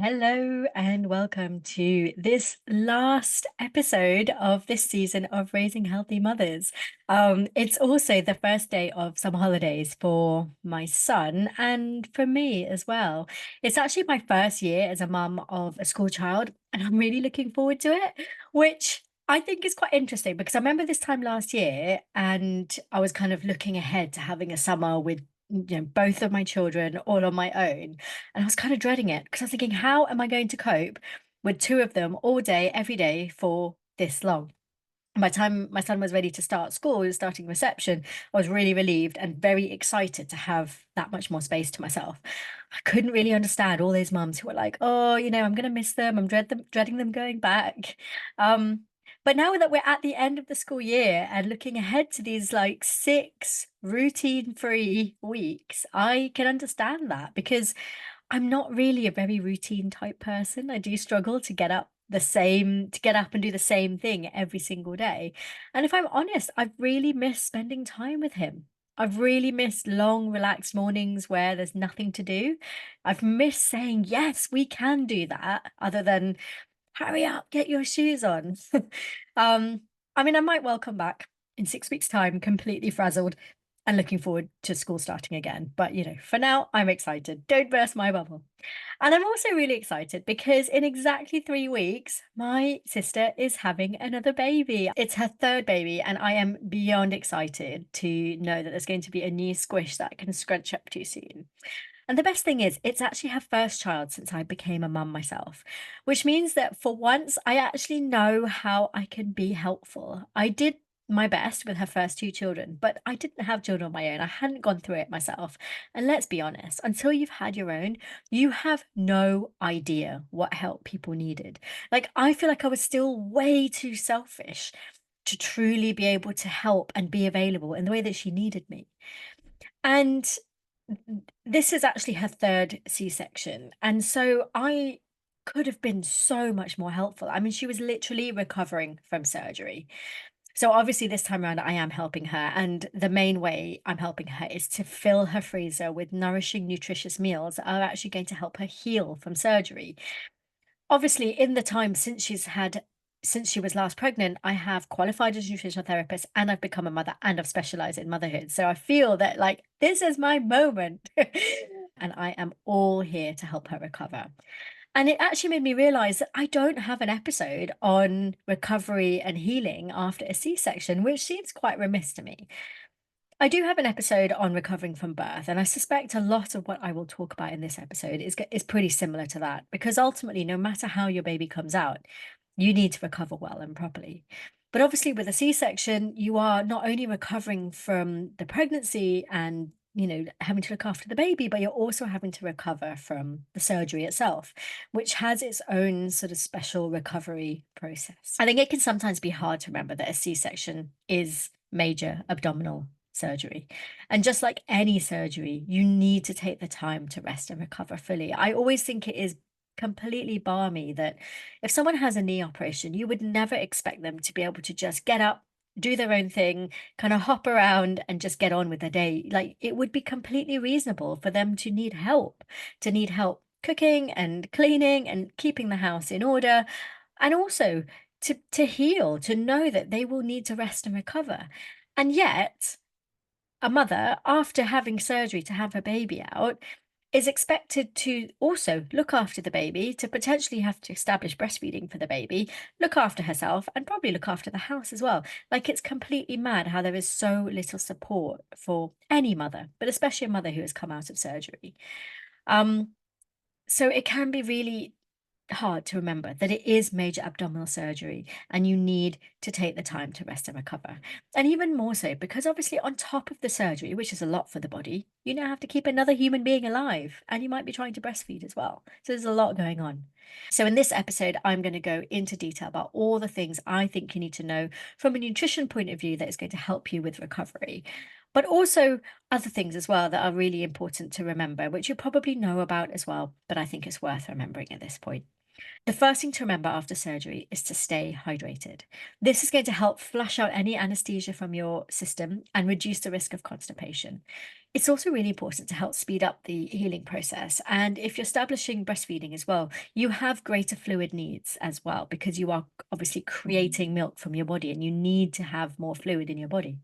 Hello and welcome to this last episode of this season of Raising Healthy Mothers. It's also the first day of summer holidays for my son and for me as well. It's actually my first year as a mum of a school child, and I'm really looking forward to it, which I think is quite interesting because I remember this time last year and I was kind of looking ahead to having a summer with both of my children all on my own. And I was kind of dreading it because I was thinking, how am I going to cope with two of them all day, every day for this long? And by the time my son was ready to start school, he was starting reception, I was really relieved and very excited to have that much more space to myself. I couldn't really understand all those mums who were like, oh, I'm going to miss them. Dreading them going back. Um, but now that we're at the end of the school year and looking ahead to these like 6 routine-free weeks, I can understand that because I'm not really a very routine type person. I do struggle to get up and do the same thing every single day. And if I'm honest, I've really missed spending time with him. I've really missed long, relaxed mornings where there's nothing to do. I've missed saying, yes, we can do that, other than hurry up, get your shoes on. um, I mean, I might well come back in 6 weeks' time, completely frazzled and looking forward to school starting again. But, for now, I'm excited. Don't burst my bubble. And I'm also really excited because in exactly 3 weeks, my sister is having another baby. It's her third baby, and I am beyond excited to know that there's going to be a new squish that I can scrunch up to soon. And the best thing is, it's actually her first child since I became a mum myself, which means that for once, I actually know how I can be helpful. I did my best with her first two children, but I didn't have children of my own. I hadn't gone through it myself. And let's be honest, until you've had your own, you have no idea what help people needed. Like, I feel like I was still way too selfish to truly be able to help and be available in the way that she needed me. And this is actually her third C-section, and so I could have been so much more helpful. I mean, she was literally recovering from surgery. So obviously this time around I am helping her, and the main way I'm helping her is to fill her freezer with nourishing, nutritious meals that are actually going to help her heal from surgery. Obviously, in the time since she was last pregnant, I have qualified as a nutritional therapist and I've become a mother and I've specialized in motherhood. So I feel that like this is my moment and I am all here to help her recover. And it actually made me realize that I don't have an episode on recovery and healing after a C-section, which seems quite remiss to me. I do have an episode on recovering from birth, and I suspect a lot of what I will talk about in this episode is pretty similar to that, because ultimately, no matter how your baby comes out, you need to recover well and properly. But obviously, with a C-section, you are not only recovering from the pregnancy and having to look after the baby, but you're also having to recover from the surgery itself, which has its own sort of special recovery process. I think it can sometimes be hard to remember that a C-section is major abdominal surgery. And just like any surgery, you need to take the time to rest and recover fully. I always think it is completely balmy that if someone has a knee operation, you would never expect them to be able to just get up, do their own thing, kind of hop around and just get on with their day. Like it would be completely reasonable for them to need help cooking and cleaning and keeping the house in order, and also to heal, to know that they will need to rest and recover. And yet, a mother, after having surgery to have her baby out, is expected to also look after the baby, to potentially have to establish breastfeeding for the baby, look after herself, and probably look after the house as well. Like, it's completely mad how there is so little support for any mother, but especially a mother who has come out of surgery. Um, so it can be really hard to remember that it is major abdominal surgery and you need to take the time to rest and recover. And even more so, because obviously, on top of the surgery, which is a lot for the body, you now have to keep another human being alive and you might be trying to breastfeed as well. So there's a lot going on. So, in this episode, I'm going to go into detail about all the things I think you need to know from a nutrition point of view that is going to help you with recovery, but also other things as well that are really important to remember, which you probably know about as well, but I think it's worth remembering at this point. The first thing to remember after surgery is to stay hydrated. This is going to help flush out any anesthesia from your system and reduce the risk of constipation. It's also really important to help speed up the healing process. And if you're establishing breastfeeding as well, you have greater fluid needs as well because you are obviously creating milk from your body and you need to have more fluid in your body.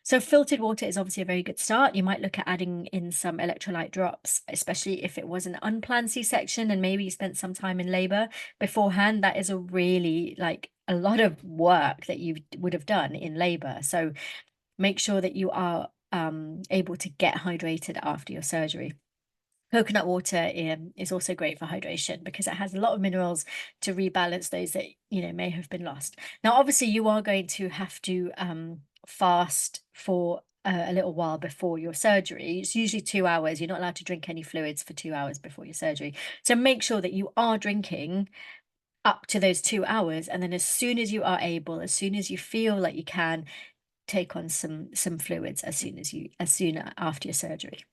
So filtered water is obviously a very good start. You might look at adding in some electrolyte drops, especially if it was an unplanned C-section and maybe you spent some time in labor beforehand. That is a really like a lot of work that you would have done in labor. So make sure that you are able to get hydrated after your surgery. Coconut water is also great for hydration because it has a lot of minerals to rebalance those that may have been lost. Now, obviously, you are going to have to fast for a little while before your surgery. It's usually 2 hours. You're not allowed to drink any fluids for 2 hours before your surgery. So make sure that you are drinking up to those 2 hours, and then as soon as you are able, as soon as you feel like you can, take on some fluids as soon after your surgery.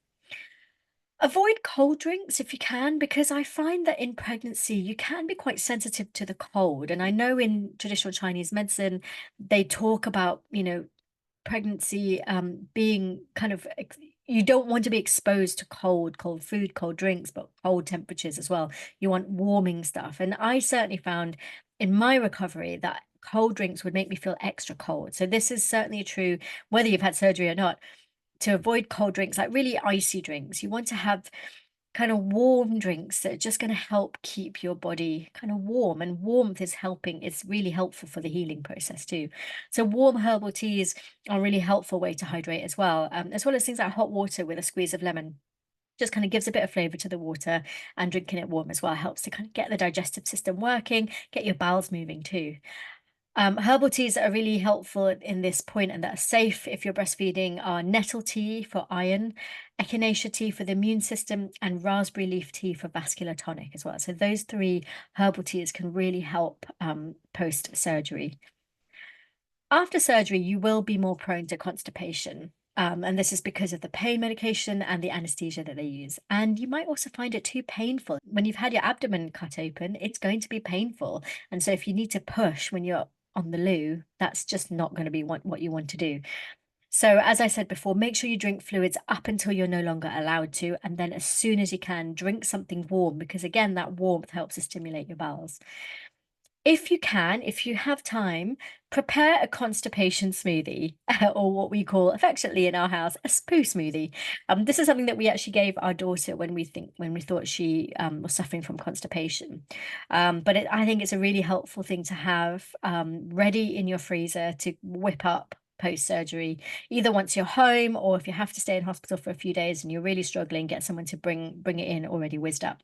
Avoid cold drinks if you can, because I find that in pregnancy you can be quite sensitive to the cold. And I know in traditional Chinese medicine, they talk about, pregnancy being kind of, you don't want to be exposed to cold food, cold drinks, but cold temperatures as well. You want warming stuff. And I certainly found in my recovery that cold drinks would make me feel extra cold. So this is certainly true whether you've had surgery or not, to avoid cold drinks, like really icy drinks. You want to have kind of warm drinks that are just going to help keep your body kind of warm. And warmth is helping, it's really helpful for the healing process too. So, warm herbal teas are a really helpful way to hydrate as well as things like hot water with a squeeze of lemon. Just kind of gives a bit of flavor to the water, and drinking it warm as well helps to kind of get the digestive system working, get your bowels moving too. Herbal teas that are really helpful in this point and that are safe if you're breastfeeding are nettle tea for iron, echinacea tea for the immune system, and raspberry leaf tea for vascular tonic as well. So those three herbal teas can really help post surgery. After surgery, you will be more prone to constipation. And this is because of the pain medication and the anesthesia that they use. And you might also find it too painful. When you've had your abdomen cut open, it's going to be painful. And so if you need to push when you're on the loo, that's just not going to be what you want to do. So, as I said before, make sure you drink fluids up until you're no longer allowed to. And then, as soon as you can, drink something warm because, again, that warmth helps to stimulate your bowels. If you can, if you have time, prepare a constipation smoothie, or what we call affectionately in our house a poo smoothie. This is something that we actually gave our daughter when we thought she was suffering from constipation. I think it's a really helpful thing to have ready in your freezer to whip up post surgery, either once you're home or if you have to stay in hospital for a few days and you're really struggling, get someone to bring it in already whizzed up.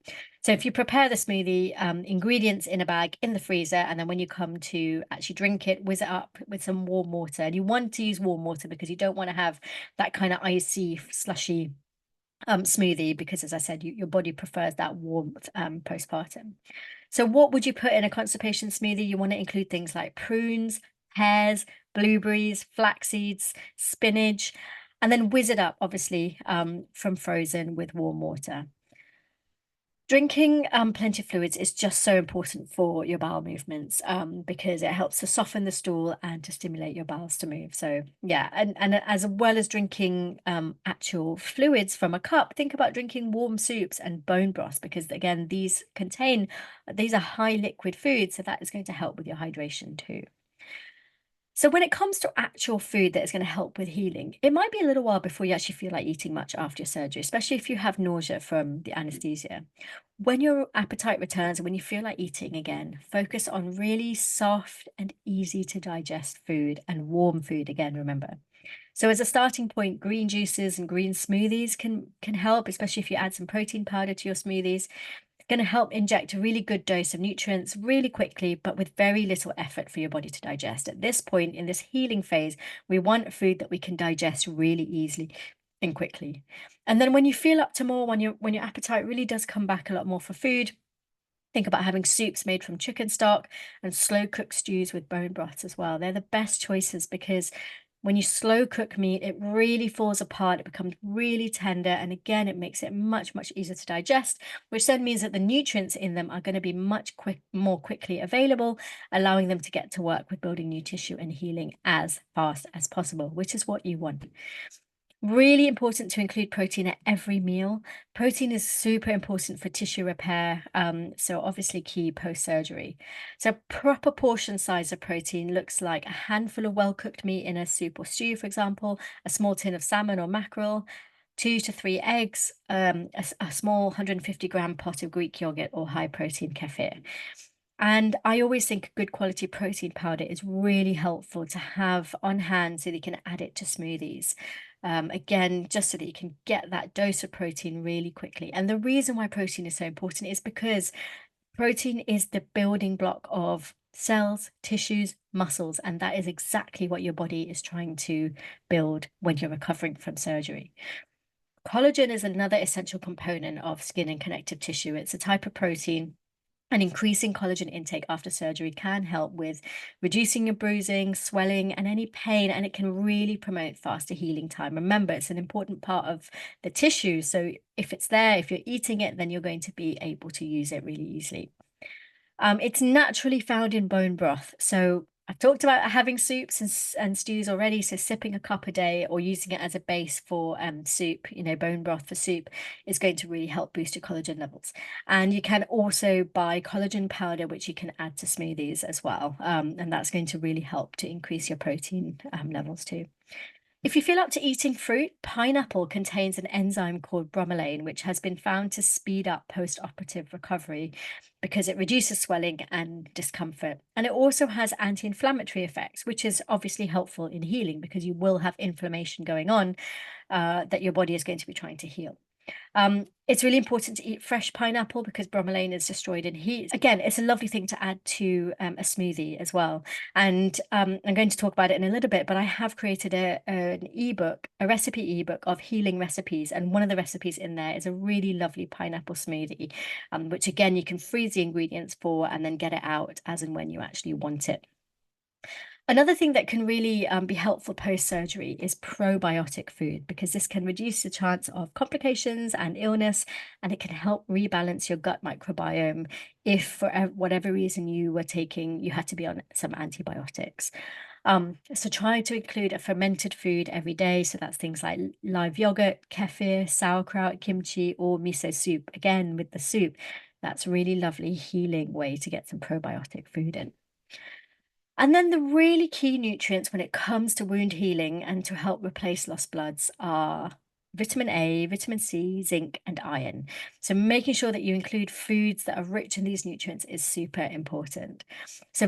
So if you prepare the smoothie, ingredients in a bag in the freezer, and then when you come to actually drink it, whiz it up with some warm water. And you want to use warm water because you don't want to have that kind of icy, slushy smoothie because, as I said, your body prefers that warmth postpartum. So what would you put in a constipation smoothie? You want to include things like prunes, pears, blueberries, flax seeds, spinach, and then whiz it up, obviously, from frozen with warm water. Drinking plenty of fluids is just so important for your bowel movements because it helps to soften the stool and to stimulate your bowels to move. So yeah, and as well as drinking actual fluids from a cup, think about drinking warm soups and bone broths because again, these are high liquid foods, so that is going to help with your hydration too. So when it comes to actual food that is going to help with healing, it might be a little while before you actually feel like eating much after your surgery, especially if you have nausea from the anesthesia. When your appetite returns and when you feel like eating again, focus on really soft and easy to digest food and warm food again, remember. So as a starting point, green juices and green smoothies can help, especially if you add some protein powder to your smoothies. Going to help inject a really good dose of nutrients really quickly, but with very little effort for your body to digest. At this point in this healing phase, we want food that we can digest really easily and quickly. And then when you feel up to more, when your appetite really does come back a lot more for food, think about having soups made from chicken stock and slow cooked stews with bone broths as well. They're the best choices because When you slow cook meat, it really falls apart, it becomes really tender, and again, it makes it much, much easier to digest, which then means that the nutrients in them are going to be more quickly available, allowing them to get to work with building new tissue and healing as fast as possible, which is what you want. Really important to include protein at every meal. Protein is super important for tissue repair, so obviously key post-surgery. So proper portion size of protein looks like a handful of well-cooked meat in a soup or stew, for example, a small tin of salmon or mackerel, 2 to 3 eggs, a small 150-gram pot of Greek yogurt or high-protein kefir. And I always think good quality protein powder is really helpful to have on hand so that you can add it to smoothies. Again, just so that you can get that dose of protein really quickly. And the reason why protein is so important is because protein is the building block of cells, tissues, muscles, and that is exactly what your body is trying to build when you're recovering from surgery. Collagen is another essential component of skin and connective tissue. It's a type of protein, and increasing collagen intake after surgery can help with reducing your bruising, swelling, and any pain, and it can really promote faster healing time. Remember, it's an important part of the tissue. So if it's there, if you're eating it, then you're going to be able to use it really easily. It's naturally found in bone broth. So I've talked about having soups and stews already. So sipping a cup a day or using it as a base for soup, bone broth for soup is going to really help boost your collagen levels. And you can also buy collagen powder, which you can add to smoothies as well. And that's going to really help to increase your protein levels too. If you feel up to eating fruit, pineapple contains an enzyme called bromelain, which has been found to speed up post-operative recovery because it reduces swelling and discomfort. And it also has anti-inflammatory effects, which is obviously helpful in healing because you will have inflammation going on that your body is going to be trying to heal. It's really important to eat fresh pineapple because bromelain is destroyed in heat. Again, it's a lovely thing to add to a smoothie as well. And I'm going to talk about it in a little bit, but I have created an ebook, a recipe ebook of healing recipes. And one of the recipes in there is a really lovely pineapple smoothie, which again, you can freeze the ingredients for and then get it out as and when you actually want it. Another thing that can really be helpful post-surgery is probiotic food because this can reduce the chance of complications and illness, and it can help rebalance your gut microbiome if for whatever reason you had to be on some antibiotics. So try to include a fermented food every day. So that's things like live yogurt, kefir, sauerkraut, kimchi, or miso soup. Again, with the soup, that's a really lovely healing way to get some probiotic food in. And then the really key nutrients when it comes to wound healing and to help replace lost bloods are vitamin A, vitamin C, zinc, and iron. So making sure that you include foods that are rich in these nutrients is super important. So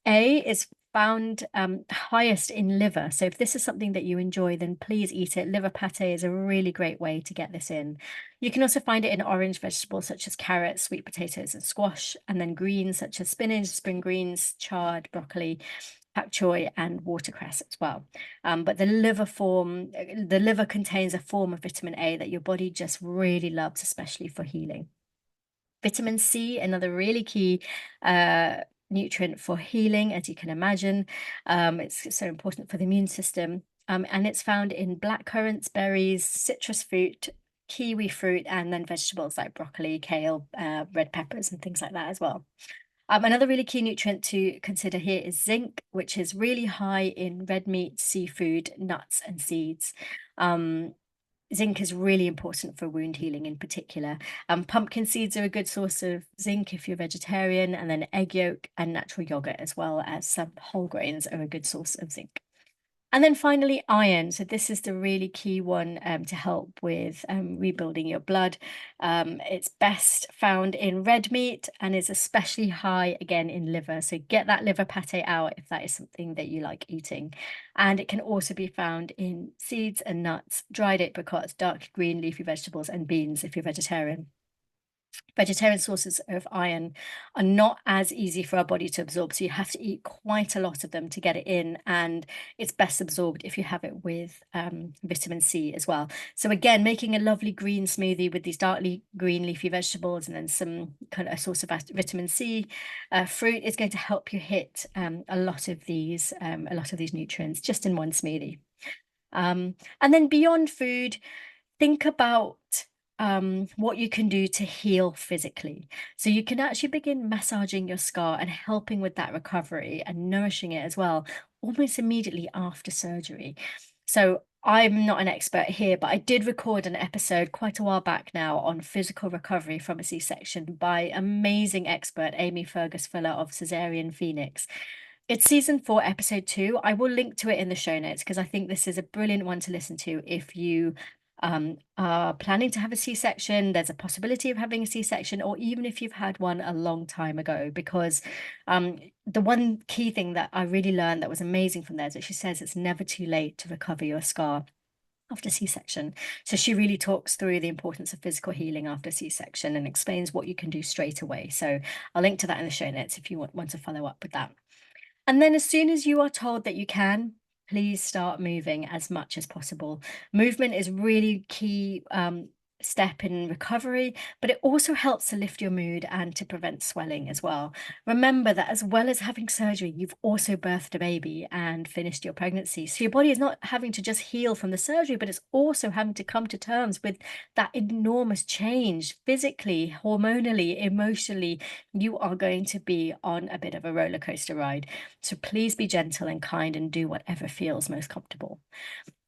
A is found highest in liver. So if this is something that you enjoy, then please eat it. Liver pate is a really great way to get this in. You can also find it in orange vegetables such as carrots, sweet potatoes, and squash, and then greens such as spinach, spring greens, chard, broccoli, pak choi, and watercress as well. But the liver contains a form of vitamin A that your body just really loves, especially for healing. Vitamin C, another really key nutrient for healing, as you can imagine. It's so important for the immune system. And it's found in black currants, berries, citrus fruit, kiwi fruit, and then vegetables like broccoli, kale, red peppers, and things like that as well. Another really key nutrient to consider here is zinc, which is really high in red meat, seafood, nuts, and seeds. Zinc is really important for wound healing in particular. Pumpkin seeds are a good source of zinc if you're vegetarian, and then egg yolk and natural yogurt, as well as some whole grains, are a good source of zinc. And then finally, iron. So this is the really key one to help with rebuilding your blood. It's best found in red meat and is especially high again in liver. So get that liver pate out if that is something that you like eating. And it can also be found in seeds and nuts, dried apricots, dark green leafy vegetables, and beans if you're vegetarian. Vegetarian sources of iron are not as easy for our body to absorb, so you have to eat quite a lot of them to get it in, and it's best absorbed if you have it with vitamin C as well. So again, making a lovely green smoothie with these darkly green leafy vegetables and then some kind of a source of vitamin C fruit is going to help you hit a lot of these nutrients just in one smoothie. And then beyond food, think about what you can do to heal physically. So you can actually begin massaging your scar and helping with that recovery and nourishing it as well, almost immediately after surgery. So I'm not an expert here, but I did record an episode quite a while back now on physical recovery from a C-section by amazing expert Amy Fergus Fuller of Caesarean Phoenix. It's season 4, episode 2. I will link to it in the show notes because I think this is a brilliant one to listen to if you are planning to have a C-section, there's a possibility of having a C-section, or even if you've had one a long time ago, because the one key thing that I really learned that was amazing from there is that she says it's never too late to recover your scar after C-section. So she really talks through the importance of physical healing after C-section and explains what you can do straight away. So I'll link to that in the show notes if you want to follow up with that. And then as soon as you are told that you can, please start moving as much as possible. Movement is really key step in recovery, but it also helps to lift your mood and to prevent swelling as well. Remember that as well as having surgery, you've also birthed a baby and finished your pregnancy. So your body is not having to just heal from the surgery, but it's also having to come to terms with that enormous change physically, hormonally, emotionally. You are going to be on a bit of a roller coaster ride. So please be gentle and kind and do whatever feels most comfortable.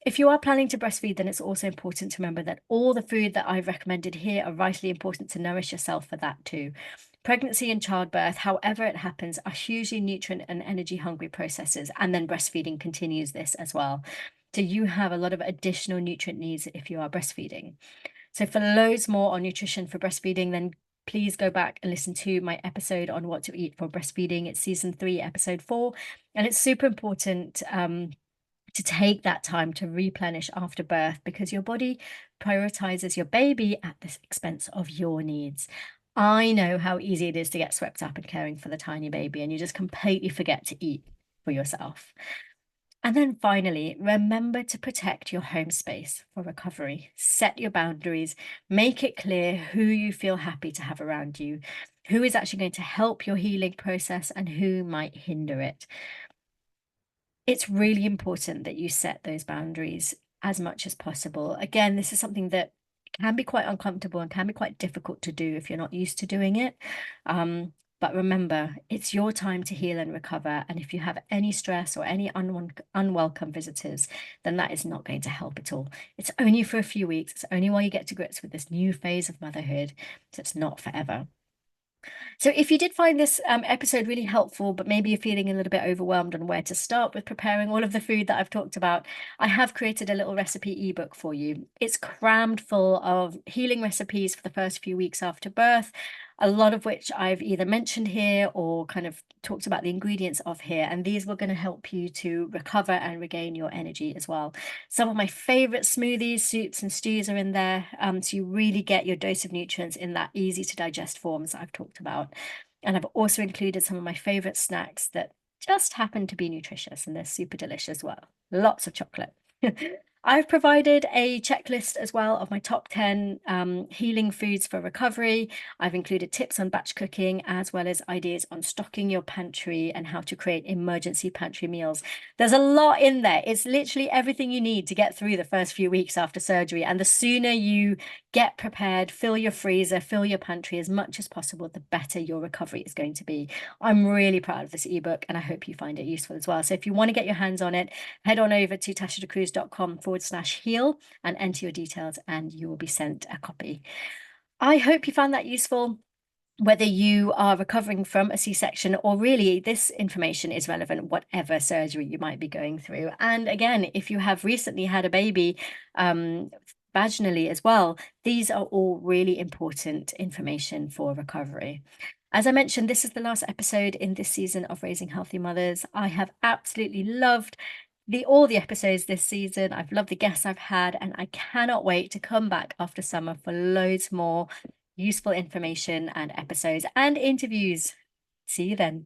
If you are planning to breastfeed, then it's also important to remember that all the food that I've recommended here are vitally important to nourish yourself for that too. Pregnancy and childbirth, however it happens, are hugely nutrient and energy hungry processes, and then breastfeeding continues this as well. So you have a lot of additional nutrient needs if you are breastfeeding. So for loads more on nutrition for breastfeeding, then please go back and listen to my episode on what to eat for breastfeeding. It's season 3, episode 4, and it's super important to take that time to replenish after birth because your body prioritizes your baby at the expense of your needs. I know how easy it is to get swept up in caring for the tiny baby, and you just completely forget to eat for yourself. And then finally, remember to protect your home space for recovery. Set your boundaries, make it clear who you feel happy to have around you, who is actually going to help your healing process, and who might hinder it. It's really important that you set those boundaries as much as possible. Again, this is something that can be quite uncomfortable and can be quite difficult to do if you're not used to doing it. But remember, it's your time to heal and recover. And if you have any stress or any unwelcome visitors, then that is not going to help at all. It's only for a few weeks. It's only while you get to grips with this new phase of motherhood. So it's not forever. So if you did find this episode really helpful, but maybe you're feeling a little bit overwhelmed on where to start with preparing all of the food that I've talked about, I have created a little recipe ebook for you. It's crammed full of healing recipes for the first few weeks after birth, a lot of which I've either mentioned here or kind of talked about the ingredients of here. And these were going to help you to recover and regain your energy as well. Some of my favorite smoothies, soups, and stews are in there. So you really get your dose of nutrients in that easy to digest forms I've talked about. And I've also included some of my favorite snacks that just happen to be nutritious and they're super delicious as well. Lots of chocolate. I've provided a checklist as well of my top 10 healing foods for recovery. I've included tips on batch cooking as well as ideas on stocking your pantry and how to create emergency pantry meals. There's a lot in there. It's literally everything you need to get through the first few weeks after surgery. And the sooner you get prepared, fill your freezer, fill your pantry as much as possible, the better your recovery is going to be. I'm really proud of this ebook and I hope you find it useful as well. So if you want to get your hands on it, head on over to tashadacruz.com/heal and enter your details and you will be sent a copy. I hope you found that useful. Whether you are recovering from a C-section or really this information is relevant, whatever surgery you might be going through. And again, if you have recently had a baby vaginally as well, these are all really important information for recovery. As I mentioned, this is the last episode in this season of Raising Healthy Mothers. I have absolutely loved all the episodes this season. I've loved the guests I've had, and I cannot wait to come back after summer for loads more useful information and episodes and interviews. See you then.